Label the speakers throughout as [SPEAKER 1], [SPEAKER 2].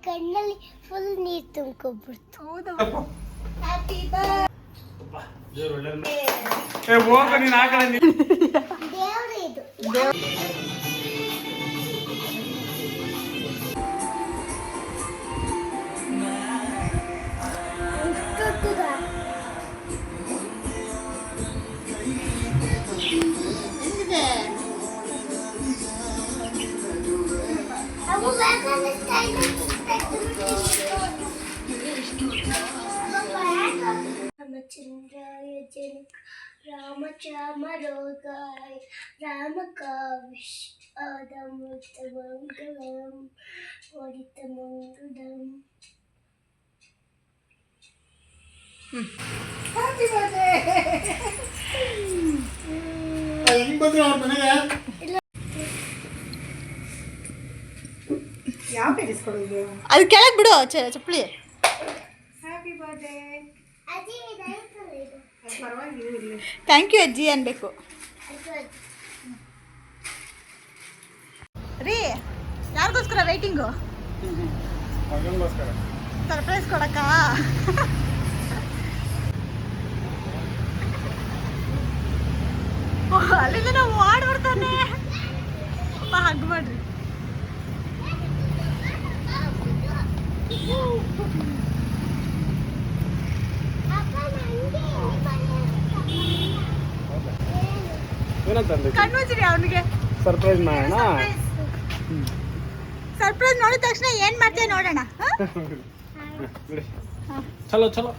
[SPEAKER 1] ಕಣ್ಣಲ್ಲಿ ಫುಲ್ ನೀರು ತುಂಬ್ಕೊಬಿಡ್ತು.
[SPEAKER 2] Happy birthday.
[SPEAKER 1] ದೇವ್ರು ಇದು. ರಾಮಚಂದ್ರಾಯ ಜನಕ ರಾಮಚಾಮರೋಗಾಯ ರಾಮಕಾವಿಷ್ಟಾದಮೃತಮಂಗಲಂ ವರಿತಮಂಗಲಂ.
[SPEAKER 2] Happy birthday.
[SPEAKER 3] ಹೆಂಗ್ ಬಂದ್ರು ಅವ್ರ ಮನೆಗೆ?
[SPEAKER 2] ಯಾವ ಪೇಜ್ ಇಸ್ಕೊಡೋದು?
[SPEAKER 4] ಅದು ಕೆಳಗೆ ಬಿಡು ಚಪ್ಪಲಿ.
[SPEAKER 2] Happy birthday.
[SPEAKER 1] ಅಜ್ಜಿ ಇದಾಯ್ತಲ್ಲ ಇದು.
[SPEAKER 2] ಪರವಾಗಿಲ್ಲ.
[SPEAKER 4] ಥ್ಯಾಂಕ್ ಯು ಅಜ್ಜಿ ಅನ್ಬೇಕು ರೀ. ಯಾರಿಗೋಸ್ಕರ ವೇಟಿಂಗು? ಸರ್ಪ್ರೈಸ್ ಕೊಡಕ್ಕ. ಅಲ್ಲಿಂದ ನಾವು ಓಡ್ಬಿಡ್ತಾನೆ. ಹಗ್ ಮಾಡ್ರಿ. ಕಣ್ಮುಚ್ಚಿರಿ ಅವನಿಗೆ.
[SPEAKER 3] ಸರ್ಪ್ರೈಸ್ ಮಾಡೋಣ.
[SPEAKER 4] ಸರ್ಪ್ರೈಸ್ ನೋಡಿದ ತಕ್ಷಣ ಏನ್ ಮಾಡ್ತೇವೆ ನೋಡೋಣ.
[SPEAKER 3] ಚಲೋ ಚಲೋ.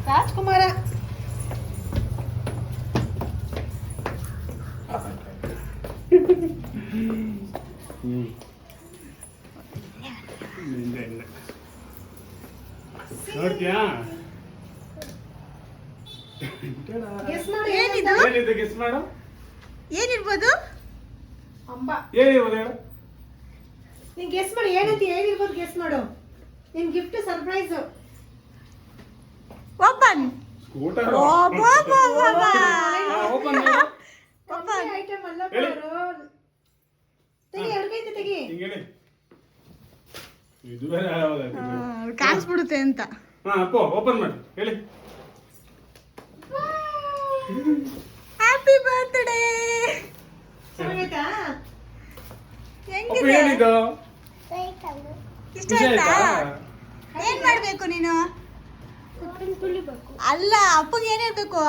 [SPEAKER 2] ರಾಜ್ಕುಮಾರ.
[SPEAKER 3] ನೋಡ್ತೀಯಾ?
[SPEAKER 4] ಏನಿದು?
[SPEAKER 3] ಏನಿದೆ ಗೆಸ್ ಮಾಡು.
[SPEAKER 4] ಏನಿರ್ಬೋದು?
[SPEAKER 2] ಅಂಬ.
[SPEAKER 3] ಏನಿರ್ಬೋದು ಹೇಳು.
[SPEAKER 2] ನೀನ್ ಗೆಸ್ ಮಾಡಿ ಏನಂತ ಏನಿರ್ಬೋದು ಗೆಸ್ ಮಾಡು. ನಿನ್ gift surprise.
[SPEAKER 4] Open.
[SPEAKER 3] Scooter.
[SPEAKER 4] Open.
[SPEAKER 2] Item ಅಲ್ಲ ಬರೋ. ತೆಗಿ ಎಡಗೈತೆ ತೆಗಿ.
[SPEAKER 3] ಹಿಂಗೇಳಿ. ಇದು ಬೇರೆ ಯಾವ್ದು?
[SPEAKER 4] ಕಾಣಿಸ್ಬಿಡುತ್ತೆ ಅಂತ.
[SPEAKER 3] ಹಾ ಅಪ್ಪ ಓಪನ್ ಮಾಡಿ ಹೇಳಿ.
[SPEAKER 4] Happy birthday.
[SPEAKER 2] ಚೆನ್ನಾಗೈತಾ?
[SPEAKER 4] ಹೆಂಗಿದೆ?
[SPEAKER 3] ಏನಿದು?
[SPEAKER 4] ಇಷ್ಟ ಆಯ್ತಾ? ಏನ್ ಮಾಡ್ಬೇಕು ನೀನು? ಅಲ್ಲ, ಅಪ್ಪಗೆ ಏನ್ ಹೇಳ್ಬೇಕು?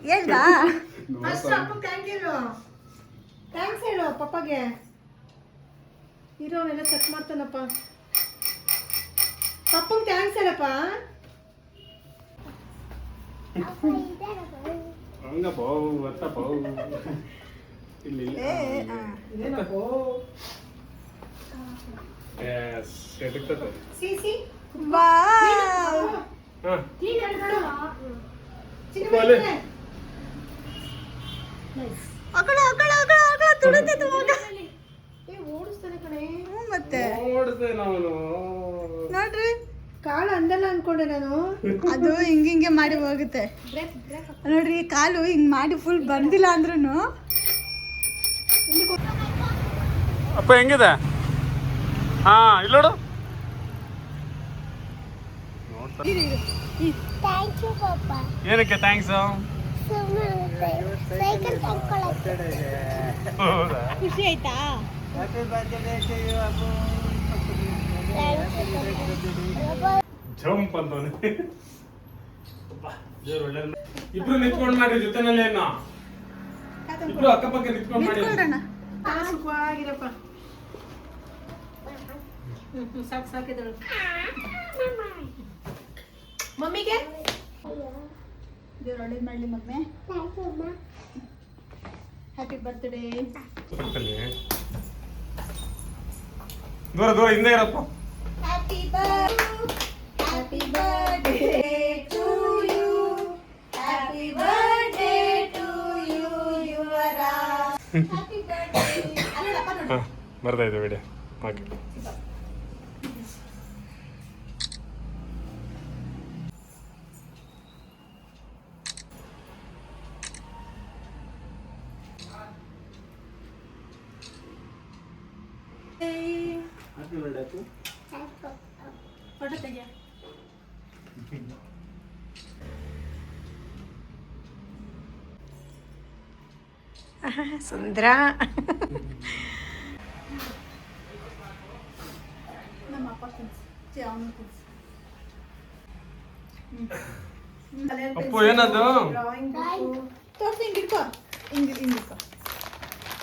[SPEAKER 4] ಹೇಳ್ದಾ?
[SPEAKER 2] ಅಷ್ಟು ಅಪ್ಪಗೆ ಥ್ಯಾಂಕ್ ಯು. ಥ್ಯಾಂಕ್ಸ್ ಹೇಳು ಪಪ್ಪಗೆ. ಇರೋನೆಲ್ಲ ಚೆಕ್ ಮಾಡ್ತಾನಪ್ಪ. ಪಪ್ಪಂಗೆ ಥ್ಯಾಂಕ್ಸ್ ಹೇಳಪ್ಪ.
[SPEAKER 3] ಹಂಗ ಬಾವು ಅತ್ತ ಬಾವು ಇಲ್ಲಿ
[SPEAKER 2] ಇದೇನಪ್ಪೋ?
[SPEAKER 3] ಎಸ್ ಎದಕ್ತದೆ.
[SPEAKER 2] ಸಿಸಿ
[SPEAKER 4] ವಾವ್.
[SPEAKER 3] ಹಾ
[SPEAKER 2] ನೀನ್ ಹೇಳ್ಬೇಡ. ಚಿನ್ನ
[SPEAKER 3] ಒಲೆ.
[SPEAKER 2] ನೈಸ್.
[SPEAKER 4] ತುಡುತ್ತೆ ಮಗ.
[SPEAKER 2] ಏ ಓಡಿಸ್ತಾನೆ ಕಣೆ.
[SPEAKER 4] ಮತ್ತೆ
[SPEAKER 3] ನೋಡ್ದೆ ನಾನು.
[SPEAKER 4] ನೋಡ್ರಿ,
[SPEAKER 2] ಕಾಳು ಅಂದಲ್ಲ ಅನ್ಕೊಂಡೆ ನಾನು.
[SPEAKER 4] ಅದು ಹಿಂಗೆ ಮಾಡಿ ಹೋಗುತ್ತೆ ನೋಡ್ರಿ. ಕಾಲು ಹಿಂಗ್ ಮಾಡಿ ಫುಲ್ ಬಂದಿಲ್ಲ ಅಂದ್ರೂ
[SPEAKER 3] ಅಪ್ಪ ಹೆಂಗಿದೆ? ಹಾ ಇಲ್ಲೋಡು.
[SPEAKER 1] ಥ್ಯಾಂಕ್ ಯು ಪಾಪ.
[SPEAKER 3] ಏನಕ್ಕೆ ಥ್ಯಾಂಕ್ಸ್?
[SPEAKER 1] ಸೈಕಲ್ ತಂದ್ಕೊಳಕ್ಕೆ.
[SPEAKER 3] ಹೌದಾ?
[SPEAKER 4] ಖುಷಿ ಆಯ್ತಾ?
[SPEAKER 3] ಜಂಪ್ ಅಂತಾನೆ. ಇಬ್ರು ನಿಂತ್ಕೊಂಡ್ ಮಾಡಿ ಜೊತೆನಲ್ಲಿ ಏನೋ ಇಬ್ರು ಅಕ್ಕಪಕ್ಕ ನಿಂತ್ಕೊಂಡ್ ಮಾಡಿ.
[SPEAKER 4] ನಿಂತ್ಕೊಳ್ಳೋಣ.
[SPEAKER 2] ಸುಖವಾಗಿರಪ್ಪ. ಸಾಕು ಸಾಕಿದಳು. ಮಮ್ಮಿಗೆ
[SPEAKER 4] ದೇವ್ರು ಒಳ್ಳೇದು ಮಾಡಲಿ ಮಗ್ನೆ. Happy birthday.
[SPEAKER 3] ದೂರ ದೂರ ಹಿಂದೆ ಇರಪ್ಪ.
[SPEAKER 2] Happy birthday to you. Happy birthday to you Yuvraj. Happy birthday. ಅಲ್ಲಪ್ಪ ನೋಡಿ.
[SPEAKER 3] ಹಾ ಬರ್ತಾ ಇದೆ ವಿಡಿಯೋ. ಓಕೆ.
[SPEAKER 4] ಫೋಟೋ ತೆಗಿಯ.
[SPEAKER 2] ಸುಂದರ.
[SPEAKER 4] ನಮ್ಮ ಅಪ್ಪ ಕುಂಚಿ ಅವನು ಕುಂಚಿ.
[SPEAKER 3] ಅಪ್ಪು ಏನದು?
[SPEAKER 4] ತೋರ್ಸಿ ಹಿಂಗಿಡ್ಕೋ. ಹಿಂಗಿಡ್ಕೋ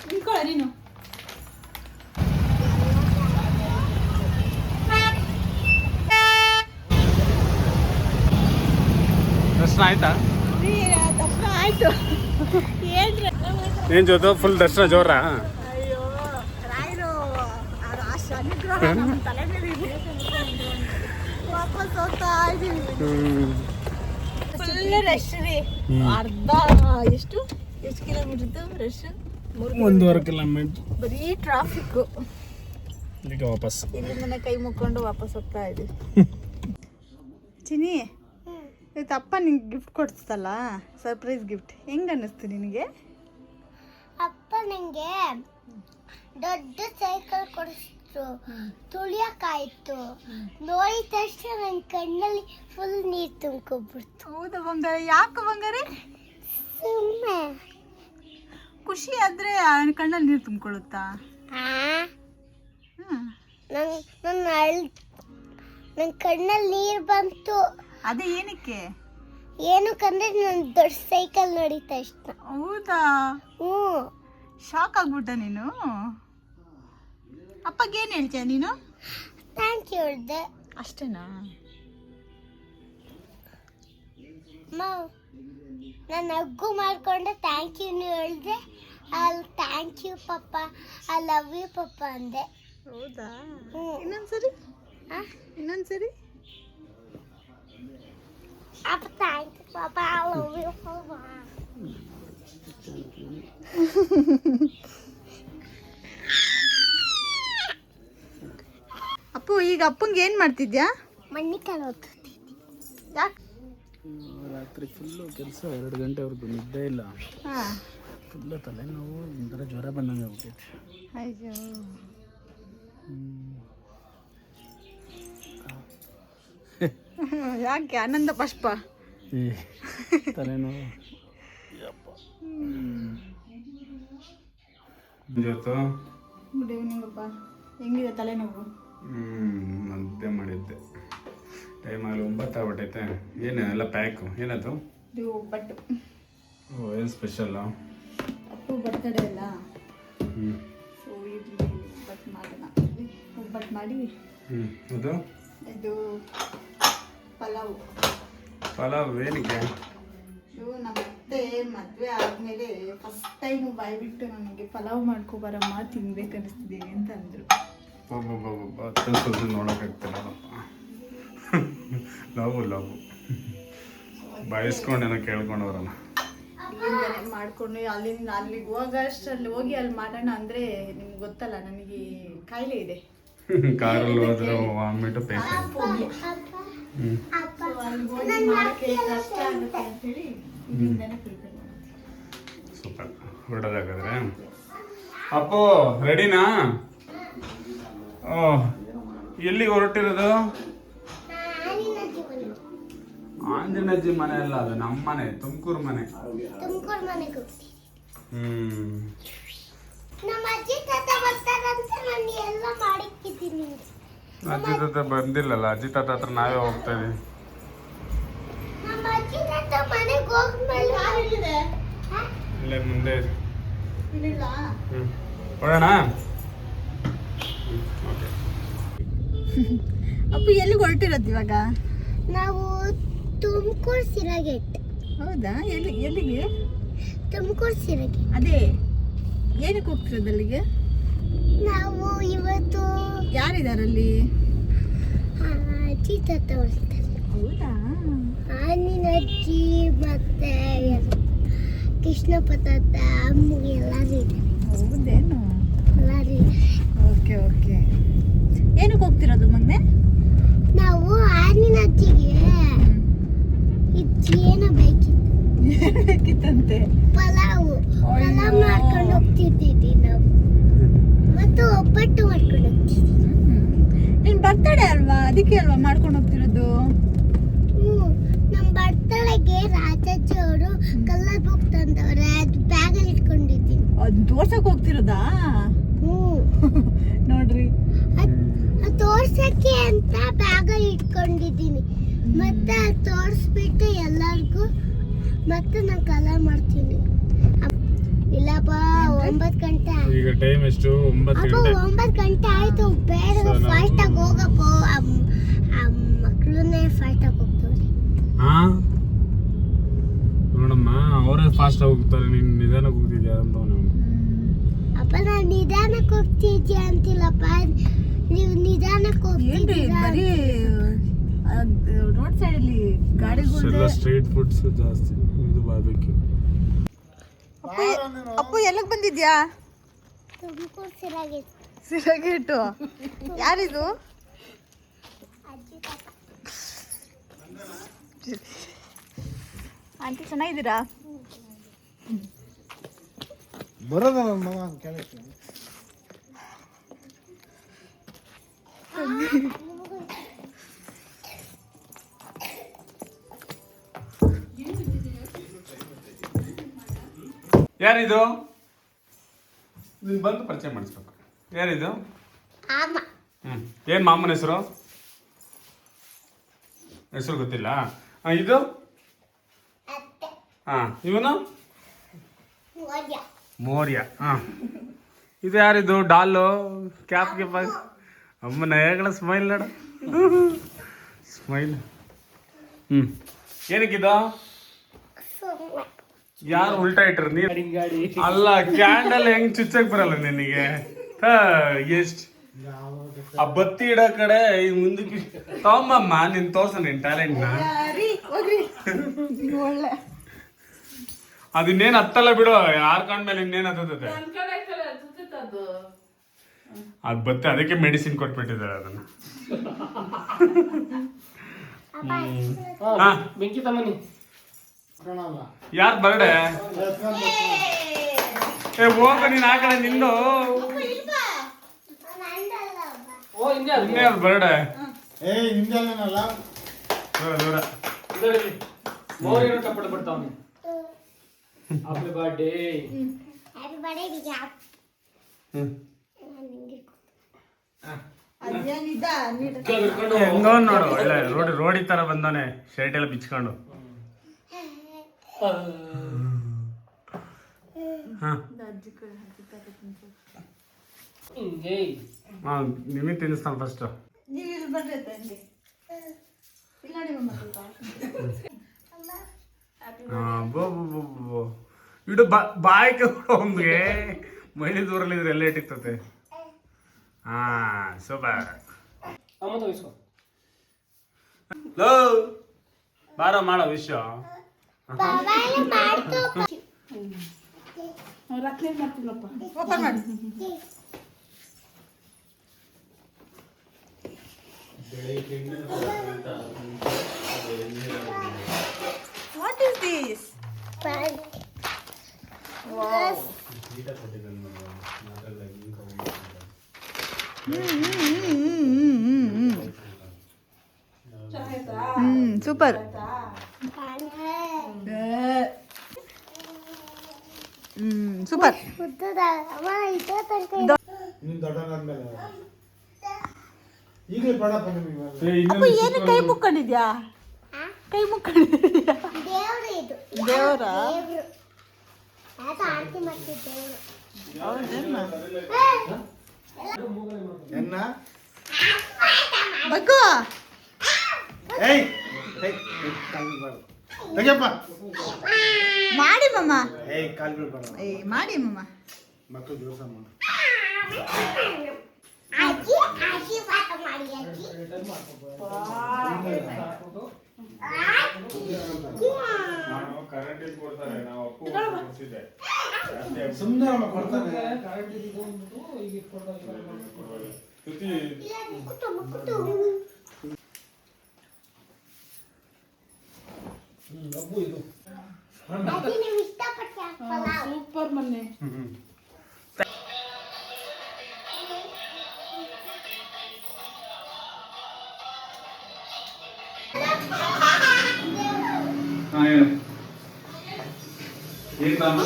[SPEAKER 4] ನಿಂತ್ಕೊಳ್ಳ ನೀನು.
[SPEAKER 3] ದರ್ಶನ ಆಯ್ತಾ?
[SPEAKER 4] ದರ್ಶನ ಆಯ್ತು. ಏನ್ರಿ
[SPEAKER 3] ಏನ್ ಜೊತೆ ಫುಲ್ ದರ್ಶನ ಜೋರ?
[SPEAKER 4] ಅಯ್ಯೋ ರಾಯರು ಅಷ್ಟು ಅನುಗ್ರಹ ನಮ್ಮ ತಲೆ ಮೇಲೆ ಇದೆ. ವಾಪಸ್ ಹೋಗ್ತಾ ಇದೀವಿ. ಫುಲ್ ರಶ್ ರೀ. ಅರ್ಧ ಎಷ್ಟು ಕಿಲೋಮೀಟರ್ ರಶ್?
[SPEAKER 3] 1.5 ಕಿಲೋಮೀಟರ್
[SPEAKER 4] ಬರೀ ಟ್ರಾಫಿಕ್.
[SPEAKER 3] ಈಗ ವಾಪಸ್
[SPEAKER 4] ಇಲ್ಲಿಂದನೇ ಕೈ ಮುಕ್ಕೊಂಡು ವಾಪಸ್ ಹೋಗ್ತಾ ಇದೀವಿ. ಚಿನಿ, ಇವತ್ತು ಅಪ್ಪ ನಿಂಗೆ ಗಿಫ್ಟ್ ಕೊಡ್ತಲ್ಲ, ಸರ್ಪ್ರೈಸ್ ಗಿಫ್ಟ್, ಹೆಂಗ ಅನ್ನಿಸ್ತು ನಿನಗೆ?
[SPEAKER 1] ಅಪ್ಪ ನಂಗೆ ದೊಡ್ಡ ಸೈಕಲ್ ಕೊಡಿಸ್ತು, ತುಳಿಯಕ್ಕಾಯ್ತು. ನೋಡಿದ ತಕ್ಷಣ ನನ್ನ ಕಣ್ಣಲ್ಲಿ ಫುಲ್ ನೀರು ತುಂಬ್ಕೊಬಿಡ್ತು.
[SPEAKER 4] ಹೌದಾ ಬಂಗಾರ? ಯಾಕೆ ಬಂಗಾರ?
[SPEAKER 1] ಸುಮ್ಮನೆ
[SPEAKER 4] ಖುಷಿ ಆದ್ರೆ ಕಣ್ಣಲ್ಲಿ ನೀರು ತುಂಬಿಕೊಳ್ಳುತ್ತಾ?
[SPEAKER 1] ನನ್ನ ಕಣ್ಣಲ್ಲಿ ನೀರು ಬಂತು.
[SPEAKER 4] ಅದೇ ಏನಕ್ಕೆ?
[SPEAKER 1] ಏನಕ್ಕಂದ್ರೆ ನಾನು ದೊಡ್ಡ ಸೈಕಲ್ ನೋಡಿದ ತಕ್ಷಣ.
[SPEAKER 4] ಹೌದಾ?
[SPEAKER 1] ಹ್ಞೂ.
[SPEAKER 4] ಶಾಕ್ ಆಗ್ಬಿಟ್ಟ ನೀನು? ಅಪ್ಪಗೆ ಏನು ಹೇಳ್ತೀಯ ನೀನು?
[SPEAKER 1] ಥ್ಯಾಂಕ್ ಯು ಹೇಳ್ದೆ
[SPEAKER 4] ಅಷ್ಟೇನಾ?
[SPEAKER 1] ನಾನು ನಗು ಮಾಡ್ಕೊಂಡೆ ಥ್ಯಾಂಕ್ ಯು ಹೇಳ್ದೆ. ಅಲ್ಲಿ thank you papa, I love you papa ಅಂದೆ.
[SPEAKER 4] ಹೌದಾ?
[SPEAKER 1] ಹ್ಞೂ.
[SPEAKER 4] ಇನ್ನೊಂದ್ಸರಿ ಇನ್ನೊಂದ್ಸರಿ
[SPEAKER 1] ಅಪ್ಪ thank you papa, I love you papa.
[SPEAKER 4] ಅಪ್ಪು, ಈಗ ಅಪ್ಪಂಗೆ ಏನು ಮಾಡ್ತಿದ್ಯಾ?
[SPEAKER 1] ಮಣ್ಣಿ ಕಲೋಗ್ತಿದ್ದೆ.
[SPEAKER 4] ಯಾಕೆ?
[SPEAKER 3] ರಾತ್ರಿ ಫುಲ್ಲು ಕೆಲಸ, 2 ಗಂಟೆವರೆಗೂ ನಿದ್ದೆ ಇಲ್ಲ.
[SPEAKER 4] ಹಾಂ.
[SPEAKER 3] ಫುಲ್ಲು ತಲೆನೋವು, ಒಂಥರ ಜ್ವರ ಬಂದಂಗೆ ಆಗ್ಬಿಟ್ಟೈತೆ.
[SPEAKER 4] ಅಯ್ಯೋ. ಯಾಕೆ? ಆನಂದ ಪುಷ್ಪ
[SPEAKER 3] ತಲೆನೋವು. ಇವತ್ತು
[SPEAKER 4] ಗುಡ್ ಈವ್ನಿಂಗ್ ಅಪ್ಪ. ಹೆಂಗಿದೆ ತಲೆನೋವು?
[SPEAKER 3] ಮದ್ದೆ ಮಾಡಿದ್ದೆ. ಟೈಮ್ ಆಗಲಿ 9 ಆಗ್ಬಿಟ್ಟೈತೆ. ಏನು ಎಲ್ಲ ಪ್ಯಾಕು? ಏನದು?
[SPEAKER 4] ಇದು ಒಬ್ಬಟ್ಟು.
[SPEAKER 3] ಓ, ಏನು ಸ್ಪೆಷಲ್ಲ?
[SPEAKER 4] ಅಪ್ಪು ಬರ್ತಡೇ ಅಲ್ಲ,
[SPEAKER 3] ಹ್ಞೂ.
[SPEAKER 4] ಸೊ ಇಲ್ಲಿ ಒಬ್ಬಟ್ಟು ಮಾಡೋಣ. ಒಬ್ಬಟ್ಟು ಮಾಡಿ.
[SPEAKER 3] ಅದು
[SPEAKER 4] ಇದು ಪಲಾವ್.
[SPEAKER 3] ಪಲಾವ್ ಏನಕ್ಕೆ?
[SPEAKER 4] ಇದು ನಮ್ಮ ಅತ್ತೆ ಮದುವೆ ಆದಮೇಲೆ ಫಸ್ಟ್ ಟೈಮು ಬಾಯ್ಬಿಟ್ಟು ನನಗೆ ಪಲಾವ್ ಮಾಡ್ಕೊಬರಮ್ಮ, ತಿನ್ಬೇಕನ್ನಿಸ್ತಿದೆ ಅಂತ ಅಂದರು.
[SPEAKER 3] ಸ್ವಲ್ಪ ನೋಡೋಕ್ಕಾಗ್ತಿಲ್ಲಪ್ಪ. ಲವ್ ಬಯಸ್ಕೊಂಡೇನೋ ಕೇಳ್ಕೊಂಡವ್ರಲ್ಲ.
[SPEAKER 4] ಇಲ್ಲಿಂದನೇ ಮಾಡಿಕೊಂಡು ಅಲ್ಲಿಗೆ ಹೋಗೋಷ್ಟರಲ್ಲಿ ಹೋಗಿ ಅಲ್ಲಿ ಮಾಡೋಣ ಅಂದರೆ ನಿಮ್ಗೆ ಗೊತ್ತಲ್ಲ, ನನಗೆ ಕಾಯಿಲೆ ಇದೆ.
[SPEAKER 3] ಕಾರಲ್ಲಿ ಹೋದ್ರೆ ವಾಮಿಟು ಪೇಷಂಟ್. ಸೂಪರ್. ಹೊರಡೋದಾಗಾದ್ರೆ ಅಪ್ಪು ರೆಡಿನಾ? ಓ, ಎಲ್ಲಿಗೆ ಹೊರಟಿರೋದು? ಆಂಜನೇಯಜ್ಜಿ ಮನೆ ಅಲ್ಲ, ಅದು ನಮ್ಮ ಮನೆ, ತುಮಕೂರು ಮನೆ.
[SPEAKER 1] ತುಮಕೂರು ಮನೆಗೆ ಹೋಗ್ತೀನಿ. ನಮ್ಮ ಅಜ್ಜಿ ತಾತ ಬರ್ತಾರಂತ ನಾನು ಎಲ್ಲ ಮಾಡಿಕ್ಕಿದ್ದೀನಿ.
[SPEAKER 3] ಅಜ್ಜಿ ತಾತ ಬಂದಿಲ್ಲಲ್ಲ, ಅಜ್ಜಿ ತಾತ ಹತ್ರ ನಾವೇ ಹೋಗ್ತಾ ಇದೀವಿ.
[SPEAKER 1] ನಮ್ಮ ಅಜ್ಜಿ ತಾತ ಮನೆಗೆ ಹೋಗ್ಮೇಲೆ
[SPEAKER 3] ಇಲ್ಲೇ ಮುಂದೆ
[SPEAKER 4] ಇಲ್ಲಿಲ್ಲ.
[SPEAKER 3] ಹೊರಡೋಣ?
[SPEAKER 4] ಅಪ್ಪು ಎಲ್ಲಿಗೆ ಹೊರಟಿರೋದು ಇವಾಗ?
[SPEAKER 1] ನಾವು ತುಮಕೂರು ಸಿರಗೆಟ್.
[SPEAKER 4] ಹೌದಾ? ಎಲ್ಲಿಗೆ?
[SPEAKER 1] ತುಮಕೂರು ಸಿರಗೆಟ್.
[SPEAKER 4] ಅದೇ ಏನಕ್ಕೆ ಹೋಗ್ತಿರೋದು ಅಲ್ಲಿಗೆ?
[SPEAKER 1] ನಾವು ಇವತ್ತು
[SPEAKER 4] ಯಾರಿದಾರಲ್ಲಿ?
[SPEAKER 1] ಅಜ್ಜಿ ತಾತ ಬರ್ತಾರೆ.
[SPEAKER 4] ಹೌದಾ?
[SPEAKER 1] ಆನಿನ ಅಜ್ಜಿ ಮತ್ತೆ ಕೃಷ್ಣಪ್ಪ ತಾತ, ಅಮ್ಮಗೆ ಎಲ್ಲರೂ ಇದೆ.
[SPEAKER 4] ಹೌದೇನು?
[SPEAKER 1] ಎಲ್ಲರೂ ಇದೆ.
[SPEAKER 4] Okay okay. ಏನಕ್ಕೆ ಹೋಗ್ತಿರೋದು ಮಗನೆ?
[SPEAKER 1] ನಾವು ಆನಿನ ಅಜ್ಜಿಗೆ ಏನೋ
[SPEAKER 4] ಬೇಕಿತ್ತಂತೆ.
[SPEAKER 1] ಪಲಾವ್ ಮಾಡ್ಕೊಂಡು ಹೋಗ್ತಿದ್ದೀವಿ ನಾವು, ಮತ್ತು ಒಬ್ಬಟ್ಟು ಮಾಡ್ಕೊಂಡು ಹೋಗ್ತಿದ್ದೀವಿ.
[SPEAKER 4] ಅದಕ್ಕೆ ಅಲ್ವಾ ಮಾಡ್ಕೊಂಡು ಹೋಗ್ತಿರೋದು.
[SPEAKER 1] ನಮ್ಮ ಬರ್ತಡೆಗೆ ರಾಜಾಜಿ ಅವರು ಕಲರ್ ಬುಕ್ ತಂದವ್ರೆ, ಅದು ಬ್ಯಾಗಲ್ಲಿ ಇಟ್ಕೊಂಡಿದ್ದೀನಿ.
[SPEAKER 4] ಅದು ತೋರ್ಸಕ್ ಹೋಗ್ತಿರೋದಾ? ನೋಡ್ರಿ,
[SPEAKER 1] ಅದು ತೋರ್ಸಕ್ಕೆ ಅಂತ ಬ್ಯಾಗಲ್ಲಿ ಇಟ್ಕೊಂಡಿದ್ದೀನಿ. ಮತ್ತೆ ಅದು ತೋರಿಸ್ಬಿಟ್ಟು ಎಲ್ಲರಿಗೂ ಮತ್ತೆ ನಾನು ಕಲರ್ ಮಾಡ್ತೀನಿ. ಇಲ್ಲಪ್ಪ 9 ಗಂಟೆ
[SPEAKER 3] ಈಗ ಟೈಮ್ ಎಷ್ಟು? 9
[SPEAKER 1] ಅಪ್ಪ
[SPEAKER 3] ಗಂಟೆ.
[SPEAKER 1] 9 ಗಂಟೆ ಆಯ್ತು. ಬೇಗ ಫಾಸ್ಟ್ ಆಗಿ ಹೋಗಪ್ಪ. ಮಕ್ಕಳನ್ನೇ ಫಾಸ್ಟ್ ಆಗಿ ಹೋಗ್ತವ್ರೆ.
[SPEAKER 3] ಹಾ ನೋಡಮ್ಮ, ಅವರೇ ಫಾಸ್ಟ್ ಆಗಿ ಹೋಗ್ತಾರೆ, ನೀನು ನಿಧಾನಕ್ಕೆ ಹೋಗ್ತಿದ್ಯಾ ಅಂತ.
[SPEAKER 1] ಅಪ್ಪ ನಾನು ನಿಧಾನಕ್ಕೆ ಹೋಗ್ತಿದ್ಯಾ ಅಂತಿಲ್ಲಪ್ಪ, ನೀವು ನಿಧಾನಕ್ಕೆ
[SPEAKER 4] ಏನ್ರಿ
[SPEAKER 1] ಹೋಗ್ತಿದ್ದೀರಾ.
[SPEAKER 4] ಬರೀ ರೋಡ್ ಸೈಡ್ ಅಲ್ಲಿ ಗಾಡಿಗಳು.
[SPEAKER 3] ಸ್ಟ್ರೀಟ್ ಫುಡ್ಸ್ ಜಾಸ್ತಿ. ಇದು ಬಾರ್ಬಿಕ್ಯೂ.
[SPEAKER 4] ಅಪ್ಪು ಎಲ್ಲಿಗೆ ಬಂದಿದ್ಯಾ?
[SPEAKER 1] ತುಮಕೂರು ಸಿರಾಗಿತ್ತು.
[SPEAKER 4] ಸಿರಗೇಟು. ಯಾರಿದು?
[SPEAKER 1] ಅಜ್ಜಿ ತಾತ.
[SPEAKER 4] ಆಂಟಿ ಚೆನ್ನಾಗಿದ್ದೀರಾ?
[SPEAKER 2] ಬರೋದ ನನ್ನ ಮಗ ಕೆಲಸ.
[SPEAKER 3] ಯಾರಿದು? ನೀನು ಬಂದು ಪರಿಚಯ ಮಾಡಿಸ್ಬೇಕು. ಯಾರಿದು?
[SPEAKER 1] ಅಮ್ಮ.
[SPEAKER 3] ಏನು ಮಾಮನ ಹೆಸರು? ಹೆಸರು ಗೊತ್ತಿಲ್ಲ. ಇದು?
[SPEAKER 1] ಅತ್ತೆ.
[SPEAKER 3] ಇವನು?
[SPEAKER 1] ಮೋರ್ಯ.
[SPEAKER 3] ಮೋರ್ಯ. ಇದು ಯಾರಿದು? ಡಾಲು ಕ್ಯಾಪ್ಗೆ ಅಮ್ಮನ ಹೇಗಳ ಸ್ಮೈಲ್ ನೋಡ, ಸ್ಮೈಲ್. ಏನಕ್ಕಿದು?
[SPEAKER 1] ಸುಮ್ಮನೆ.
[SPEAKER 3] ಯಾರು ಉಲ್ಟಾ ಇಟ್ರ ನೀರು? ಅಲ್ಲ, ಕ್ಯಾಂಡಲ್ ಹೆಂಗ್ ಚುಚ್ಚಕ್ ಬರಲ್ಲ ನಿನಗೆ? ಎಷ್ಟ್ ಆ ಬತ್ತಿ ಇಡೋ ಕಡೆ ಮುಂದಕ್ಕೆ ತಗೊಂಬಮ್ಮ, ನೀನ್ ತೋರ್ಸ ನಿನ್ ಟ್ಯಾಲೆಂಟ್ ನ.
[SPEAKER 4] ಒಳ್ಳೆ
[SPEAKER 3] ಅದಿನ್ನೇನ್ ಹತ್ತಲ್ಲ ಬಿಡು, ಯಾರ್ ಕಂಡ್ಮೇಲೆ ಇನ್ನೇನ್ ಹತ್ತದ? ಅದ್ ಬತ್ತಿ, ಅದಕ್ಕೆ ಮೆಡಿಸಿನ್ ಕೊಟ್ಬಿಟ್ಟಿದ್ದಾರೆ ಅದನ್ನ.
[SPEAKER 2] ಬೆಂಕಿ ತಮ್ಮನಿ
[SPEAKER 3] ಯಾರ್ ಬರ್ಡೆ? ಹೋಗ ನೀನ್ ಆ ಕಡೆ ನಿಂದು. ಇನ್ನೇ ಅವ್ರ ಬರ್ಡೆ. ದೂರ ದೂರ.
[SPEAKER 2] ಚಪ್ಪಟ ಬಿಡ್ತಾವನಿ. Happy birthday.
[SPEAKER 1] ಹ್ಯಾಪಿ ಬರ್ಡೇ ಬಿಜಾ.
[SPEAKER 3] ಹೆಂಗೋ ನೋಡು, ಒಳ್ಳೆ ರೋಡಿ ತರ ಬಂದವನೆ, ಶರ್ಟ್ ಎಲ್ಲ ಬಿಚ್ಕೊಂಡು. ನಿಮಗೆ ತಿನ್ನಿಸ್ತಾನ ಫಸ್ಟ್. ಇಡು ಬಾಯ್ಕೆ ಒಮ್ಗೆ ಮೈಲಿ ದೂರಲ್ಲಿದ್ರೆ ಎಲ್ಲ ಇಟ್ಟಿರ್ತತೆ. ಸೂಪರ್. ಬಾರೋ ಮಾಡೋ ವಿಷಯ.
[SPEAKER 4] ಓಪನ್ ಮಾಡಿ. What is this? Wow. Super. Super. ಅಪ್ಪ ಏನು ಕೈ ಮುಕ್ಕೊಂಡಿದ್ಯಾ? ಕೈ ಮುಕ್ಕೊಂಡಿದ್ಯಾ? ದೇವರ
[SPEAKER 1] ಆರತಿ ಮಾಡ್ತಿದ್ದೇವೆ.
[SPEAKER 4] ಬಗ್ಗು. ಮಾಡಿ ಮಮ್ಮ. ಮಾಡಿ ಮಮ್ಮ.
[SPEAKER 1] ಅಜ್ಜಿ ಆಶೀರ್ವಾದ ಮಾಡಿ ಅಜ್ಜಿ.
[SPEAKER 2] ಸುಮ್ಮನೆ ಕೊಡ್ತಾರೆ.
[SPEAKER 1] ನೀವು ಇಷ್ಟಪಟ್ಟು
[SPEAKER 4] ಸೂಪರ್ ಮೊನ್ನೆ.
[SPEAKER 3] ಏನ್ ರಾಮ?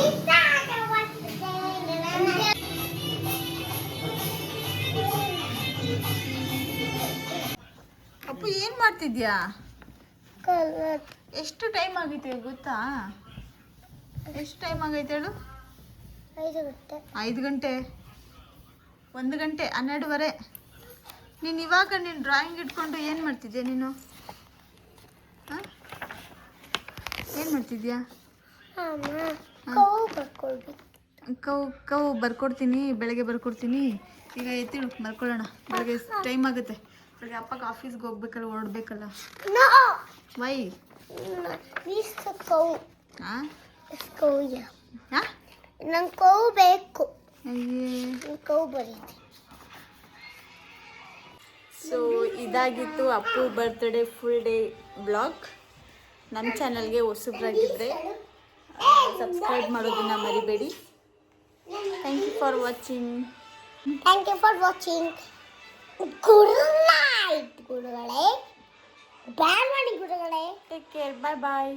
[SPEAKER 4] ಅಪ್ಪು ಏನು ಮಾಡ್ತಿದ್ಯಾ? ಎಷ್ಟು ಟೈಮ್ ಆಗೈತೆ ಗೊತ್ತಾ? ಎಷ್ಟು ಟೈಮ್ ಆಗೈತೆ ಹೇಳು? 5 ಗಂಟೆ 1 ಗಂಟೆ 12:30. ನೀನು ಇವಾಗ ನೀನು ಡ್ರಾಯಿಂಗ್ ಇಟ್ಕೊಂಡು ಏನು ಮಾಡ್ತಿದ್ಯಾ ನೀನು? ಹಾಂ ಏನು ಮಾಡ್ತಿದ್ಯಾ? ಕವು ಬರ್ಕೊಡ್ತೀನಿ, ಬೆಳಗ್ಗೆ ಬರ್ಕೊಡ್ತೀನಿ. ಈಗ ಎತ್ತಿಡು ಬರ್ಕೊಳ್ಳೋಣ. ಬೆಳಗ್ಗೆ ಟೈಮ್ ಆಗುತ್ತೆ. ಬೆಳಗ್ಗೆ ಅಪ್ಪಗೆ ಆಫೀಸ್ಗೆ ಹೋಗ್ಬೇಕಲ್ಲ, ಹೊರಡ್ಬೇಕಲ್ಲ. ವೈ ಹಾಂ ಹಾಂ
[SPEAKER 1] ನಂಗೆ ಕೌ ಬೇಕು.
[SPEAKER 4] ಅಯ್ಯೇ.
[SPEAKER 1] ಕೌ ಬರೀತಿ.
[SPEAKER 4] ಸೊ ಇದಾಗಿತ್ತು ಅಪ್ಪು ಬರ್ತ್ಡೇ ಫುಲ್ ಡೇ ಬ್ಲಾಗ್. ನಮ್ಮ ಚಾನಲ್ಗೆ ಹೊಸಬ್ರಾಗಿದ್ದರೆ ಸಬ್ಸ್ಕ್ರೈಬ್ ಮಾಡೋದನ್ನ ಮರಿಬೇಡಿ. Thank you for watching.
[SPEAKER 1] Good night ಗುರುಗಳೇ. ಬ್ಯಾಡ್ ಮಾಡಿ ಗುರುಗಳೇ.
[SPEAKER 4] Take care. ಬಾಯ್ ಬಾಯ್.